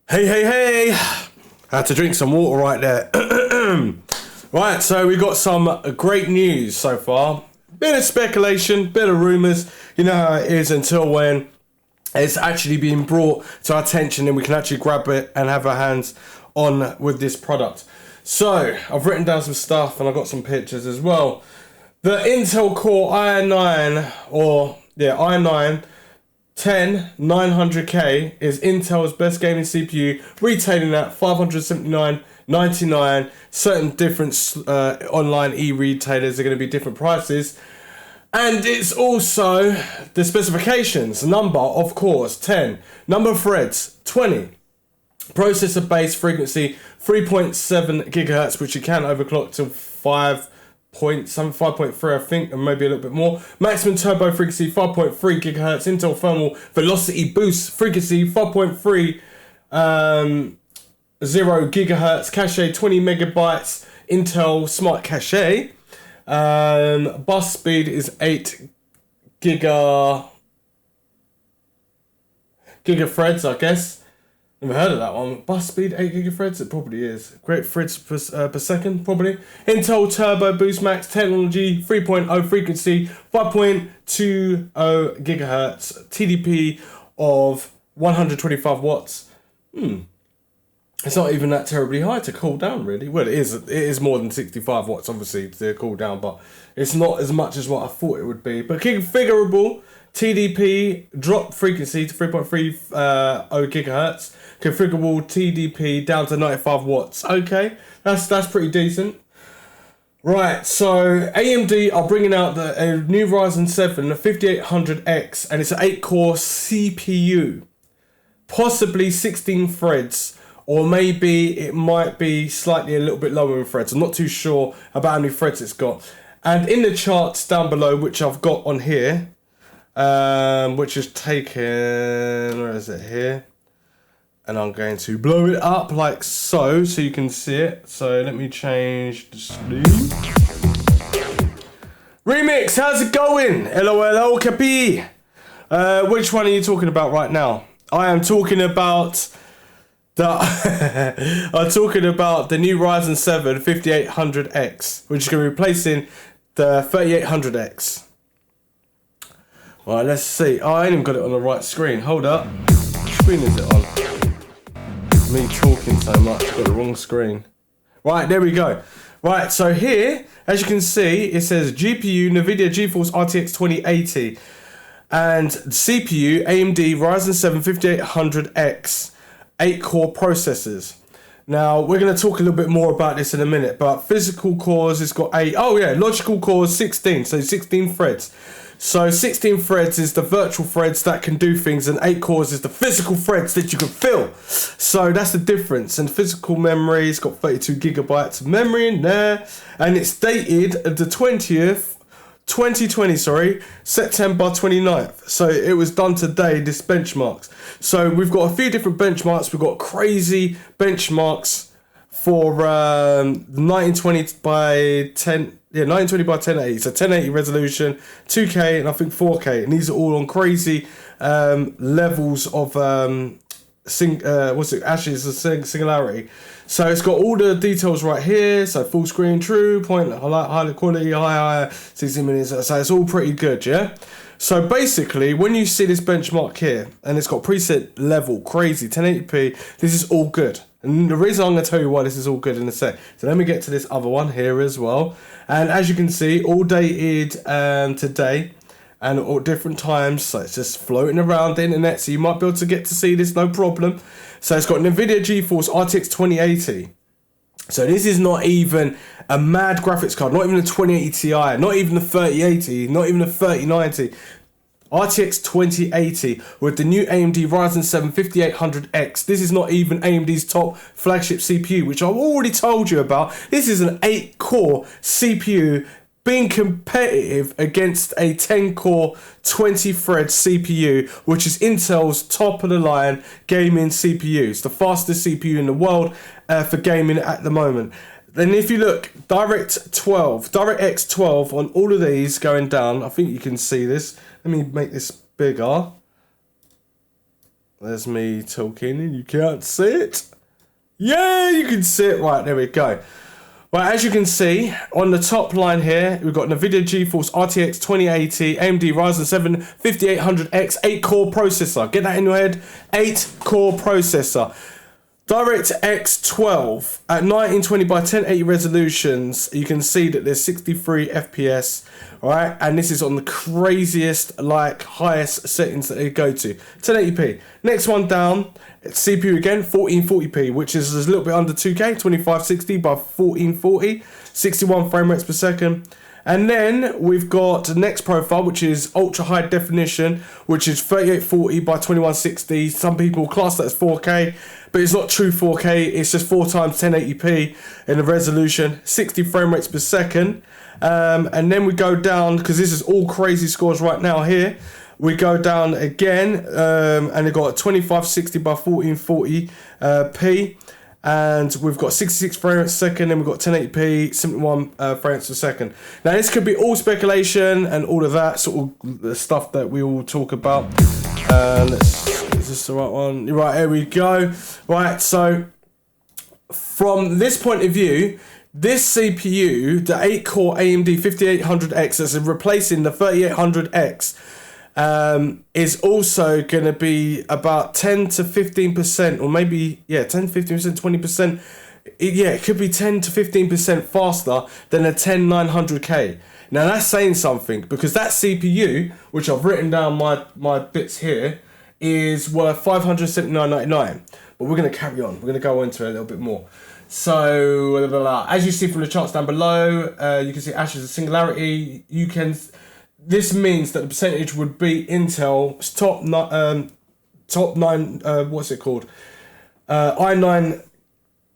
Hey. I had to drink some water right there. Right, so we got some great news so far. Bit of speculation, bit of rumours. You know how it is until when it's actually being brought to our attention and we can actually grab it and have our hands on with this product. So, I've written down some stuff and I've got some pictures as well. The Intel Core i9-10900K is Intel's best gaming CPU, retailing at $579.99. Certain different online e-retailers are going to be different prices. And it's also the specifications. Number, of course, 10. Number of threads, 20. Processor base frequency, 3.7 gigahertz, which you can overclock to 5.3, I think, and maybe a little bit more. Maximum turbo frequency, 5.3 gigahertz. Intel thermal velocity boost frequency, 5.3 0 gigahertz. Cache, 20 megabytes. Intel Smart Cache. Bus speed is 8 gigathreads, I guess. Never heard of that one. Bus speed 8 gigathreads? It probably is. Great threads per second, probably. Intel Turbo Boost Max technology, 3.0 frequency, 5.20 gigahertz, TDP of 125 watts. It's not even that terribly high to cool down, really. Well, it is more than 65 watts, obviously, to cool down, but it's not as much as what I thought it would be. But configurable TDP drop frequency to 3.30 gigahertz. Configurable TDP down to 95 watts. Okay, that's pretty decent. Right, so AMD are bringing out a new Ryzen 7 5800X, and it's an 8-core CPU. Possibly 16 threads. Or maybe it might be slightly a little bit lower in threads. I'm not too sure about how many threads it's got. And in the charts down below, which I've got on here, which is taken, where is it here? And I'm going to blow it up like so you can see it. So let me change the sleeve. Remix, how's it going? LOL, Capi. Which one are you talking about right now? I am talking about I'm talking about the new Ryzen 7 5800X, which is going to be replacing the 3800X. Right, let's see. Oh, I ain't even got it on the right screen. Hold up. What screen is it on? Me talking so much. I've got the wrong screen. Right, there we go. Right, so here, as you can see, it says GPU NVIDIA GeForce RTX 2080 and CPU AMD Ryzen 7 5800X. 8-core processors. Now, we're going to talk a little bit more about this in a minute, but physical cores, it's got logical cores, 16, so 16 threads. So 16 threads is the virtual threads that can do things, and 8 cores is the physical threads that you can feel. So that's the difference. And physical memory, it's got 32 gigabytes of memory in there, and it's dated the 2020, September 29th. So it was done today, this benchmarks. So we've got a few different benchmarks. We've got crazy benchmarks for 1920 by 1080. So 1080 resolution, 2K, and I think 4K. And these are all on crazy levels of singularity. So it's got all the details right here. So full screen, true, point, high quality, high, 60 minutes. So it's all pretty good, yeah? So basically, when you see this benchmark here, and it's got preset level, crazy, 1080p, this is all good. And the reason I'm going to tell you why this is all good in a sec. So let me get to this other one here as well. And as you can see, all dated today. And all different times, so it's just floating around the internet, so you might be able to get to see this, no problem. So it's got NVIDIA GeForce RTX 2080. So this is not even a mad graphics card, not even a 2080 Ti, not even the 3080, not even the 3090. RTX 2080 with the new AMD Ryzen 7 5800X. This is not even AMD's top flagship CPU, which I've already told you about. This is an 8-core CPU being competitive against a 10-core, 20-thread CPU, which is Intel's top-of-the-line gaming CPU. It's the fastest CPU in the world for gaming at the moment. Then if you look, DirectX 12 on all of these going down, I think you can see this. Let me make this bigger. There's me talking and you can't see it. Yeah, you can see it. Right, there we go. Right, as you can see, on the top line here, we've got NVIDIA GeForce RTX 2080, AMD Ryzen 5800X, 8-core processor. Get that in your head, 8-core processor. DirectX 12 at 1920 by 1080 resolutions. You can see that there's 63 FPS, right? And this is on the craziest, like, highest settings that they go to. 1080p. Next one down, CPU again, 1440p, which is a little bit under 2K, 2560 by 1440, 61 frame rates per second. And then we've got the next profile, which is ultra high definition, which is 3840 by 2160. Some people class that as 4K, but it's not true 4K. It's just 4 times 1080p in the resolution, 60 frame rates per second. And then we go down, because this is all crazy scores right now here. We go down again, and they've got 2560 by 1440p. And we've got 66 frames per second, and we've got 1080p, 71 frames per second. Now, this could be all speculation and all of that sort of stuff that we all talk about. Is this the right one? Right, here we go. Right, so from this point of view, this CPU, the 8-core AMD 5800X, that's replacing the 3800X, is also going to be about 10 to 15%, or maybe, 10, 15%, 20%. It could be 10 to 15% faster than a 10900K. Now, that's saying something, because that CPU, which I've written down my bits here, is worth $579.99. But we're going to carry on. We're going to go into it a little bit more. So, as you see from the charts down below, you can see Ashes of Singularity. This means that the percentage would be Intel's top nine. What's it called? i9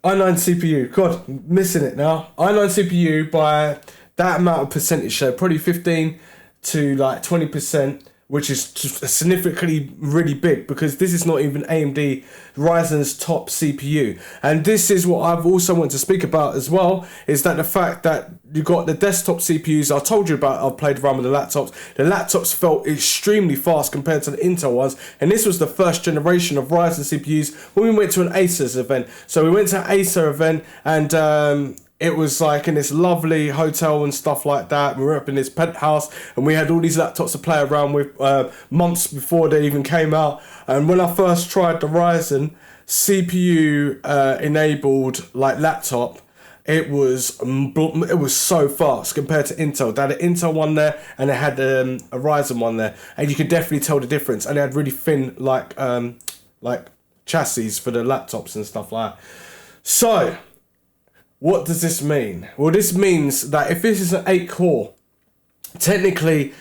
CPU. God, I'm missing it now. i9 CPU by that amount of percentage. So probably 15 to like 20%, which is significantly really big, because this is not even AMD Ryzen's top CPU. And this is what I've also wanted to speak about as well, is that the fact that you got the desktop CPUs I told you about. I've played around with the laptops. The laptops felt extremely fast compared to the Intel ones, and this was the first generation of Ryzen CPUs when we went to an Acer's event. So we went to an Acer event, and it was like in this lovely hotel and stuff like that. We were up in this penthouse, and we had all these laptops to play around with months before they even came out. And when I first tried the Ryzen CPU enabled like laptop, it was so fast compared to Intel. They had an Intel one there, and they had a Ryzen one there, and you could definitely tell the difference. And they had really thin like chassis for the laptops and stuff like that. So, what does this mean? Well, this means that if this is an 8-core, technically,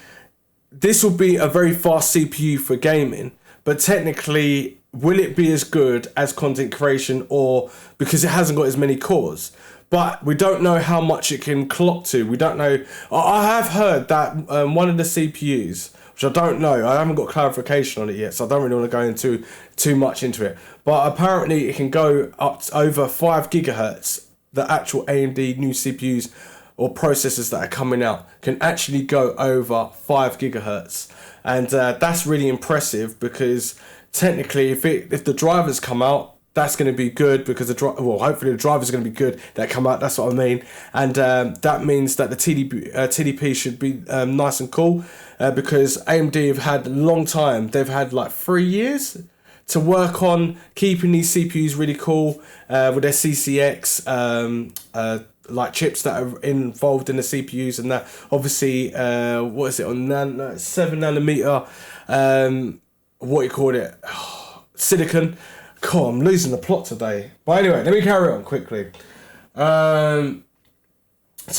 this will be a very fast CPU for gaming, but technically, will it be as good as content creation, or because it hasn't got as many cores? But we don't know how much it can clock to. We don't know. I have heard that one of the CPUs, which I don't know, I haven't got clarification on it yet, so I don't really want to go into too much into it. But apparently, it can go up to over 5 gigahertz. The actual AMD new CPUs or processors that are coming out can actually go over 5 gigahertz. And that's really impressive, because technically if the drivers come out, that's going to be good, because hopefully the drivers are going to be good that come out. That's what I mean. And that means that the TDP should be nice and cool, because AMD have had a long time. They've had like 3 years to work on keeping these CPUs really cool with their CCX like chips that are involved in the CPUs, and that obviously what is it on 7 nanometer what you call it silicon. God, I'm losing the plot today. But anyway, let me carry on quickly. So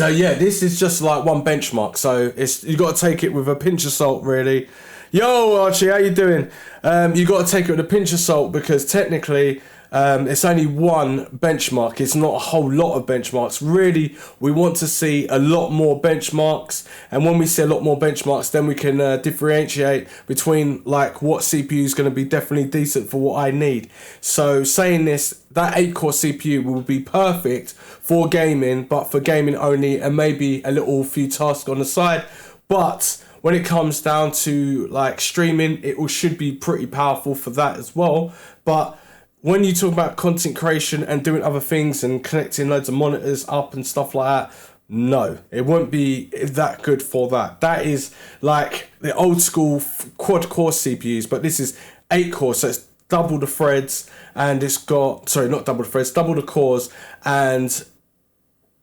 yeah, this is just like one benchmark. So you got to take it with a pinch of salt, really. Yo, Archie, how you doing? You got to take it with a pinch of salt, because technically it's only one benchmark. It's not a whole lot of benchmarks. Really, we want to see a lot more benchmarks. And when we see a lot more benchmarks, then we can differentiate between like what CPU is going to be definitely decent for what I need. So saying this, that 8-core CPU will be perfect for gaming, but for gaming only, and maybe a little few tasks on the side. But when it comes down to like streaming, it should be pretty powerful for that as well. But when you talk about content creation and doing other things and connecting loads of monitors up and stuff like that, no, it won't be that good for that. That is like the old school quad core CPUs, but this is 8 cores, so it's double the threads, and it's got, sorry, not double the threads, double the cores, and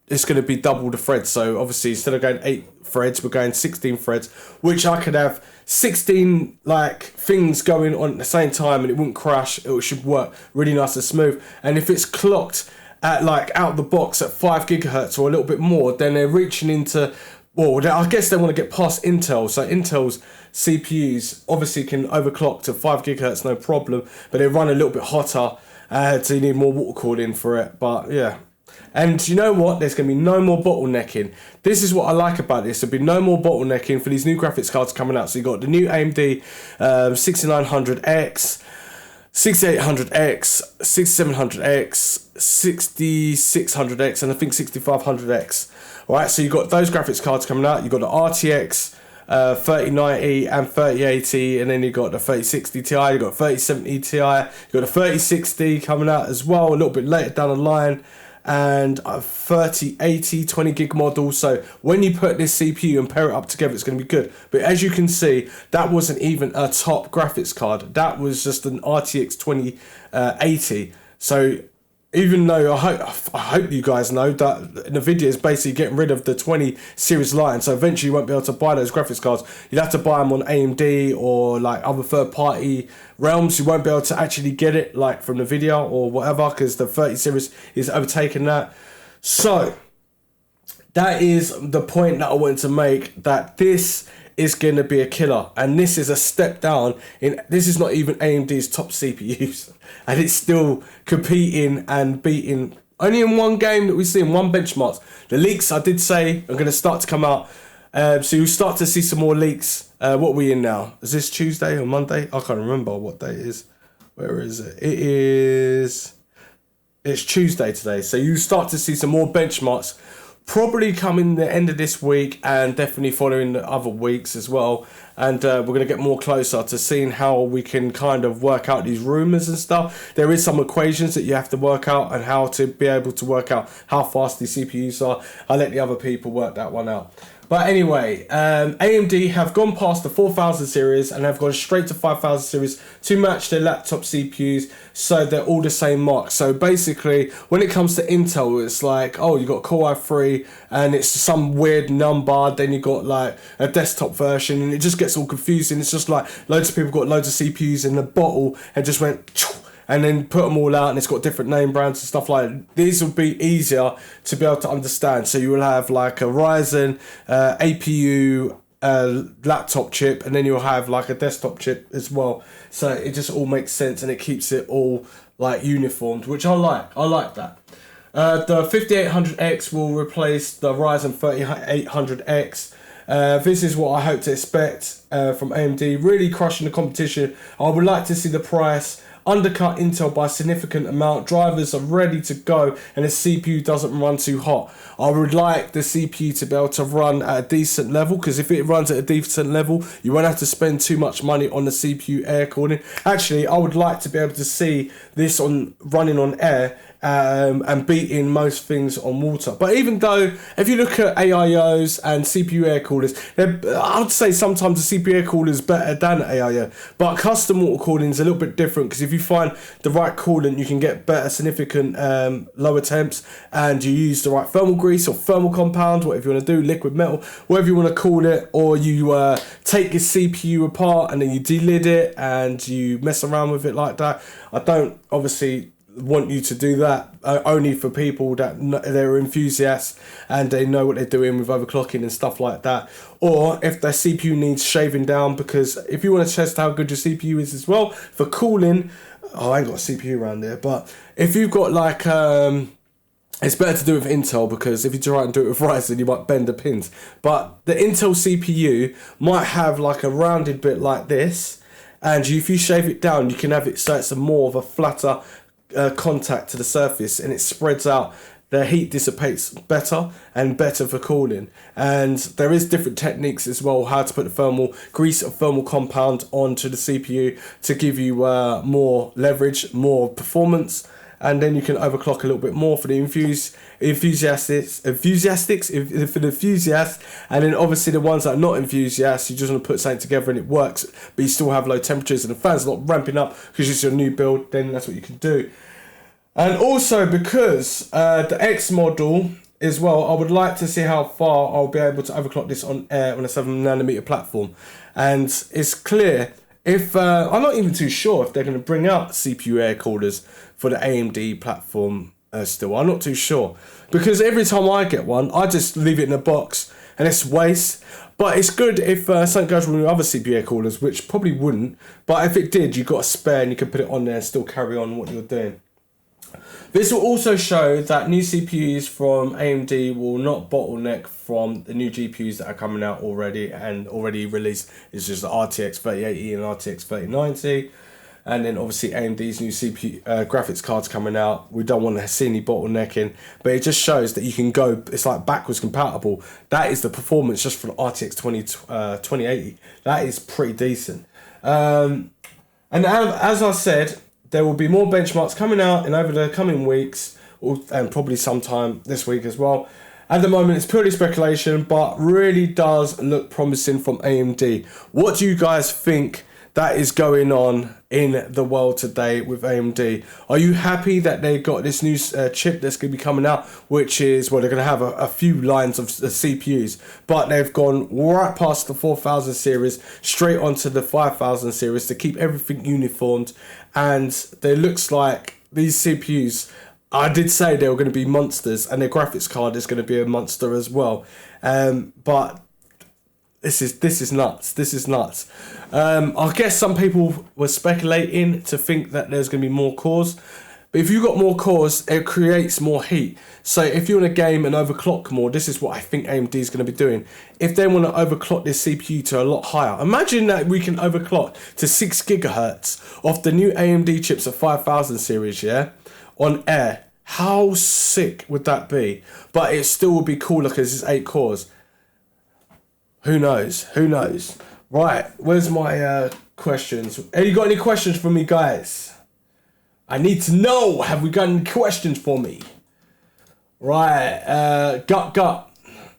it's going to be double the threads. So obviously instead of going 8 threads, we're going 16 threads, which I could have 16 like things going on at the same time and it wouldn't crash. It should work really nice and smooth. And if it's clocked at like out the box at 5 gigahertz or a little bit more, then they're reaching into, well, I guess they want to get past Intel. So Intel's CPUs obviously can overclock to 5 gigahertz, no problem, but they run a little bit hotter, so you need more water cooling for it. But yeah. And you know what? There's going to be no more bottlenecking. This is what I like about this. There'll be no more bottlenecking for these new graphics cards coming out. So you got the new AMD 6900X, 6800X, 6700X, 6600X, and I think 6500X. All right, so you've got those graphics cards coming out. You've got the RTX 3090 and 3080, and then you've got the 3060 Ti, you've got 3070 Ti, you've got the 3060 coming out as well a little bit later down the line, and a 3080 20 gig model. So when you put this CPU and pair it up together, it's going to be good. But as you can see, that wasn't even a top graphics card. That was just an RTX 2080. So even though I hope you guys know that NVIDIA is basically getting rid of the 20 series line, so eventually you won't be able to buy those graphics cards. You'd have to buy them on AMD or like other third-party realms. You won't be able to actually get it like from NVIDIA or whatever, because the 30 series is overtaking that. So that is the point that I wanted to make, that this is going to be a killer, and this is a step down in, this is not even AMD's top CPUs, and it's still competing and beating only in one game that we see, in one benchmarks. The leaks, I did say, are going to start to come out, so you'll start to see some more leaks. What are we in now? Is this Tuesday or Monday? I can't remember what day it is. Where is it? It's Tuesday today, so you start to see some more benchmarks probably coming the end of this week, and definitely following the other weeks as well. And we're going to get more closer to seeing how we can kind of work out these rumors and stuff. There is some equations that you have to work out, and how to be able to work out how fast these CPUs are. I'll let the other people work that one out. But anyway, AMD have gone past the 4000 series and have gone straight to 5000 series to match their laptop CPUs, so they're all the same mark. So basically, when it comes to Intel, it's like, oh, you got Core i3 and it's some weird number, then you got like a desktop version, and it just gets all confusing. It's just like loads of people got loads of CPUs in the bottle and just went and then put them all out, and it's got different name brands and stuff like that. These will be easier to be able to understand. So you will have like a Ryzen APU laptop chip, and then you'll have like a desktop chip as well. So it just all makes sense, and it keeps it all like uniformed, which I like. I like that. The 5800X will replace the Ryzen 5800X. This is what I hope to expect from AMD, really crushing the competition. I would like to see the price undercut Intel by a significant amount. Drivers are ready to go, and the CPU doesn't run too hot. I would like the CPU to be able to run at a decent level, because if it runs at a decent level, you won't have to spend too much money on the CPU air cooling. Actually, I would like to be able to see this on running on air, and beating most things on water. But even though, if you look at AIOs and CPU air coolers, I would say sometimes the CPU air cooler is better than AIO. But custom water cooling is a little bit different, because if you find the right coolant, you can get better, significant lower temps, and you use the right thermal grease or thermal compound, whatever you want to do, liquid metal, whatever you want to call it, or you take your CPU apart and then you delid it and you mess around with it like that. I don't obviously want you to do that, only for people that they're enthusiasts and they know what they're doing with overclocking and stuff like that, or if their CPU needs shaving down, because if you want to test how good your CPU is as well for cooling, I ain't got a CPU around there, but if you've got like it's better to do it with Intel, because if you try and do it with Ryzen, you might bend the pins. But the Intel CPU might have like a rounded bit like this, and if you shave it down, you can have it so it's more of a flatter contact to the surface, and it spreads out the heat dissipates better and better for cooling. And there is different techniques as well, how to put the grease or thermal compound onto the CPU to give you more leverage, more performance, and then you can overclock a little bit more for the enthusiasts, for the enthusiasts, and then obviously the ones that are not enthusiasts, you just want to put something together and it works, but you still have low temperatures and the fan's not ramping up because it's your new build, then that's what you can do. And also because the X model as well, I would like to see how far I'll be able to overclock this on air on a 7nm platform. And it's clear, if I'm not even too sure if they're going to bring out CPU air coolers for the AMD platform still. I'm not too sure. Because every time I get one, I just leave it in a box and it's waste. But it's good if something goes wrong with other CPU air coolers, which probably wouldn't. But if it did, you've got a spare and you can put it on there and still carry on what you're doing. This will also show that new CPUs from AMD will not bottleneck from the new GPUs that are coming out already and already released. It's just the RTX 3080 and RTX 3090. And then obviously AMD's new CPU graphics cards coming out. We don't want to see any bottlenecking, but it just shows that you can go, it's like backwards compatible. That is the performance just for the RTX 2080. That is pretty decent. And as I said, there will be more benchmarks coming out in over the coming weeks, and probably sometime this week as well. At the moment, it's purely speculation, but really does look promising from AMD. What do you guys think that is going on in the world today with AMD? Are you happy that they got this new chip that's going to be coming out, which is, well, they're going to have a few lines of the CPUs, but they've gone right past the 4000 series, straight onto the 5000 series to keep everything uniformed. And it looks like these CPUs, I did say they were going to be monsters, and their graphics card is going to be a monster as well. But this is nuts. This is nuts. I guess some people were speculating to think that there's going to be more cores. But if you've got more cores, it creates more heat. So if you want to game and overclock more, this is what I think AMD is going to be doing. If they want to overclock this CPU to a lot higher, imagine that we can overclock to 6 gigahertz off the new AMD chips of 5000 series, yeah, on air. How sick would that be? But it still would be cooler because it's 8 cores. Who knows? Who knows? Right, where's my questions? Have you got any questions for me, guys? I need to know. Have we got any questions for me? Right, gut.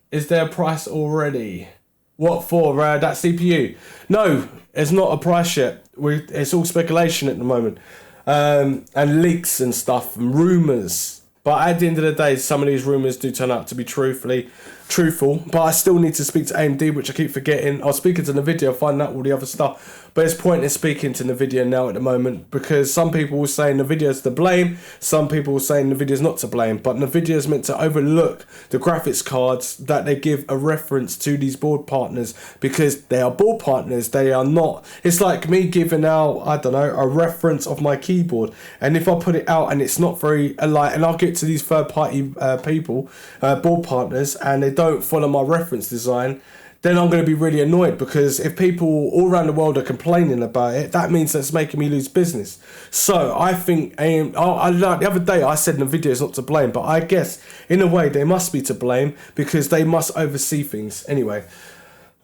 Is there a price already? What for, that CPU? No, it's not a price yet. It's all speculation at the moment. And leaks and stuff and rumours. But at the end of the day, some of these rumours do turn out to be truthful. But I still need to speak to AMD, which I keep forgetting. I'll speak into NVIDIA, find out all the other stuff. But it's pointless speaking to NVIDIA now at the moment, because some people will say NVIDIA's to blame. Some people will say NVIDIA's not to blame. But NVIDIA's meant to overlook the graphics cards that they give a reference to these board partners, because they are board partners. They are not. It's like me giving out, I don't know, a reference of my keyboard. And if I put it out and it's not very alike, and I'll get to these third-party people, board partners, and they don't follow my reference design, then I'm going to be really annoyed, because if people all around the world are complaining about it, that means that's making me lose business. So I think the other day I said NVIDIA is not to blame, but I guess in a way they must be to blame, because they must oversee things. Anyway,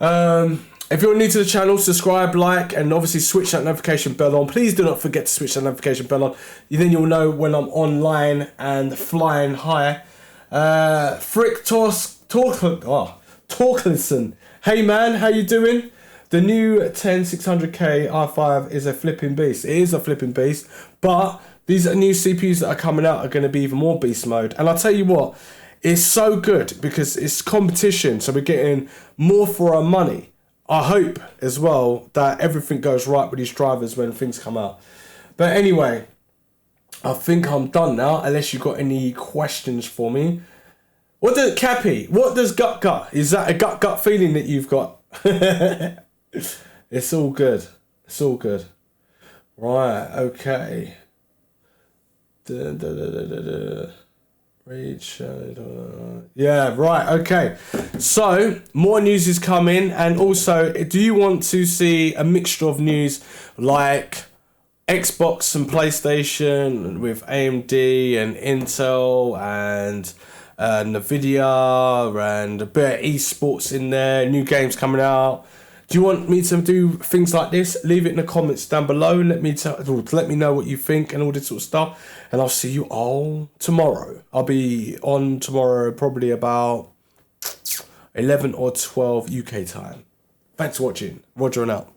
if you're new to the channel, subscribe, like, and obviously switch that notification bell on. Please do not forget to switch that notification bell on. Then you'll know when I'm online and flying high. Frick Torkelson. Hey man, how you doing? The new 10600K i5 is a flipping beast. It is a flipping beast, but these new CPUs that are coming out are going to be even more beast mode. And I'll tell you what, it's so good because it's competition, so we're getting more for our money. I hope as well that everything goes right with these drivers when things come out. But anyway, I think I'm done now, unless you've got any questions for me. What does Cappy? What does gut? Is that a gut feeling that you've got? It's all good. It's all good. Right. Okay. Yeah. Right. Okay. So more news is coming, and also, do you want to see a mixture of news like Xbox and PlayStation with AMD and Intel and Nvidia and a bit of esports in there, new games coming out. Do you want me to do things like this? Leave it in the comments down below. Let me know what you think and all this sort of stuff. And I'll see you all tomorrow. I'll be on tomorrow probably about 11 or 12 UK time. Thanks for watching. Roger and out.